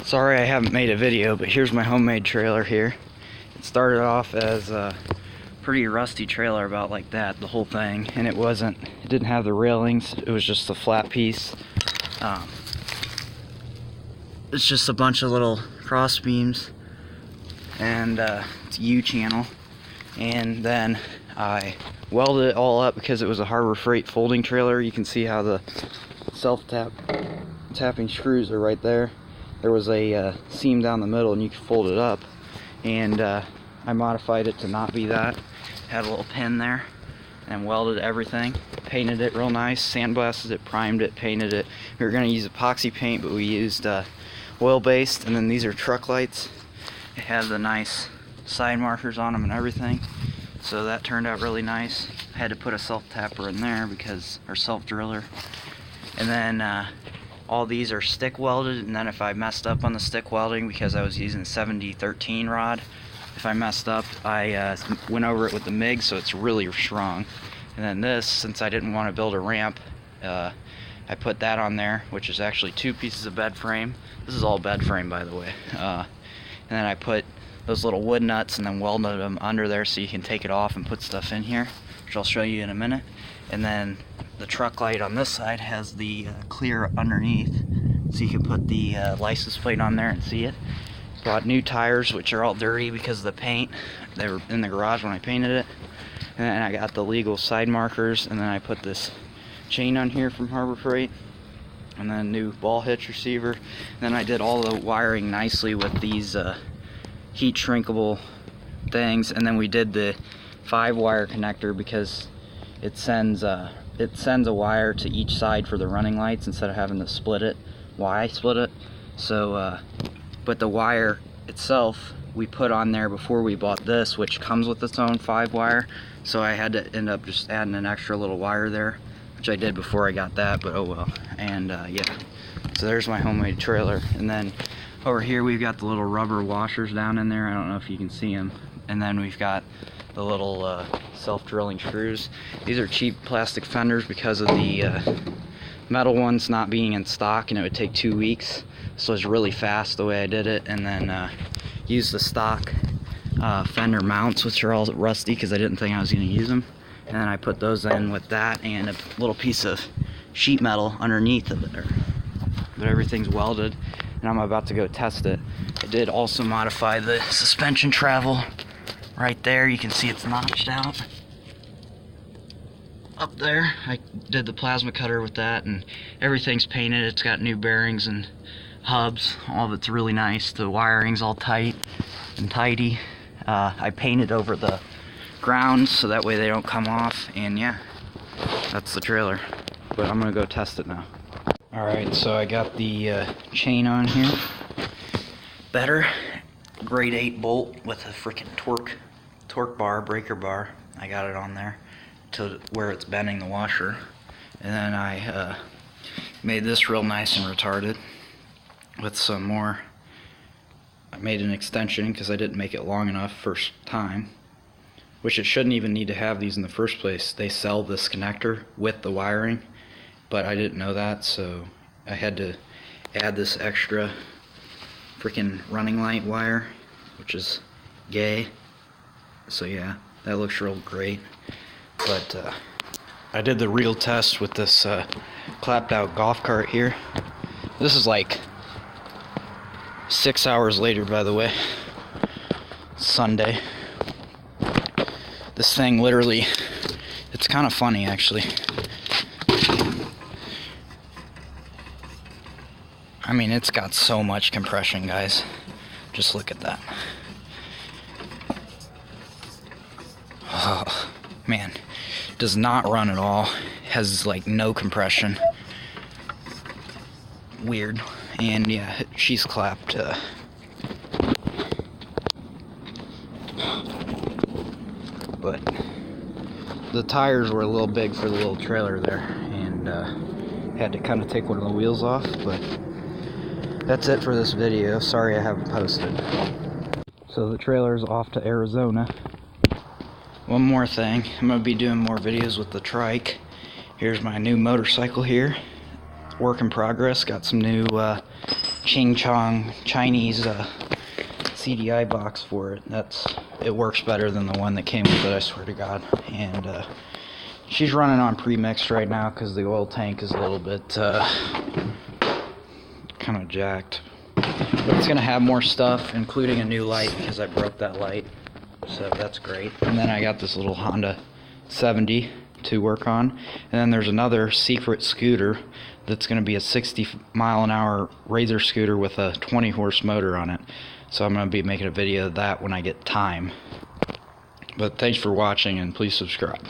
Sorry I haven't made a video, but here's my homemade trailer here. It started off as a pretty rusty trailer, about like that, the whole thing, and it didn't have the railings, it was just a flat piece. It's just a bunch of little cross beams, and it's a U-channel, and then I welded it all up because it was a Harbor Freight folding trailer. You can see how the tapping screws are right there. There was a seam down the middle and you could fold it up, and I modified it to not be that. Had a little pin there and welded everything, painted it real nice, sandblasted it, primed it, painted it. We were going to use epoxy paint, but we used oil-based. And then these are truck lights. They have the nice side markers on them and everything, so that turned out really nice. I had to put a self-tapper in there because, or self-driller. And then all these are stick welded, and then if I messed up on the stick welding, because I was using 70-13 rod, if I messed up, I went over it with the MIG, so it's really strong. And then this, since I didn't want to build a ramp, I put that on there, which is actually 2 pieces of bed frame. This is all bed frame, by the way. And then I put those little wood nuts and then welded them under there so you can take it off and put stuff in here, which I'll show you in a minute. And then the truck light on this side has the clear underneath, so you can put the license plate on there and see it. Bought new tires, which are all dirty because of the paint. They were in the garage when I painted it. And then I got the legal side markers, and then I put this chain on here from Harbor Freight, and then a new ball hitch receiver. And then I did all the wiring nicely with these heat shrinkable things, and then we did the 5-wire connector because it sends a wire to each side for the running lights instead of having to split it. Why split it? So but the wire itself we put on there before we bought this, which comes with its own 5-wire, so I had to end up just adding an extra little wire there, which I did before I got that, but oh well. And yeah, so there's my homemade trailer. And then over here we've got the little rubber washers down in there. I don't know if you can see them. And then we've got the little self-drilling screws. These are cheap plastic fenders because of the metal ones not being in stock, and it would take 2 weeks, so it's really fast the way I did it. And then use the stock fender mounts, which are all rusty because I didn't think I was going to use them. And then I put those in with that and a little piece of sheet metal underneath of it. But everything's welded, and I'm about to go test it. I did also modify the suspension travel right there. You can see it's notched out up there. I did the plasma cutter with that, and everything's painted. It's got new bearings and hubs. All of it's really nice. The wiring's all tight and tidy. I painted over the grounds so that way they don't come off, and yeah, that's the trailer. But I'm gonna go test it now. Alright, so I got the chain on here. Better. Grade 8 bolt with a freaking torque bar, breaker bar. I got it on there to where it's bending the washer. And then I made this real nice and retarded with some more. I made an extension because I didn't make it long enough first time, which it shouldn't even need to have these in the first place. They sell this connector with the wiring, but I didn't know that, so I had to add this extra freaking running light wire, which is gay. So yeah, that looks real great. But I did the real test with this clapped out golf cart here. This is like 6 hours later, by the way. Sunday. This thing literally, it's kind of funny actually. I mean, it's got so much compression, guys. Just look at that. Oh, man. Does not run at all. Has like no compression. Weird. And yeah, she's clapped. But the tires were a little big for the little trailer there, and had to kind of take one of the wheels off. But that's it for this video. Sorry I haven't posted. So the trailer's off to Arizona. One more thing, I'm going to be doing more videos with the trike. Here's my new motorcycle here. Work in progress. Got some new Ching Chong Chinese CDI box for it. It works better than the one that came with it, I swear to God. And she's running on pre-mixed right now because the oil tank is a little bit kind of jacked. But it's gonna have more stuff, including a new light because I broke that light, so that's great. And then I got this little Honda 70 to work on, and then there's another secret scooter that's going to be a 60-mile-an-hour Razor scooter with a 20-horse motor on it. So I'm going to be making a video of that when I get time. But thanks for watching, and please subscribe.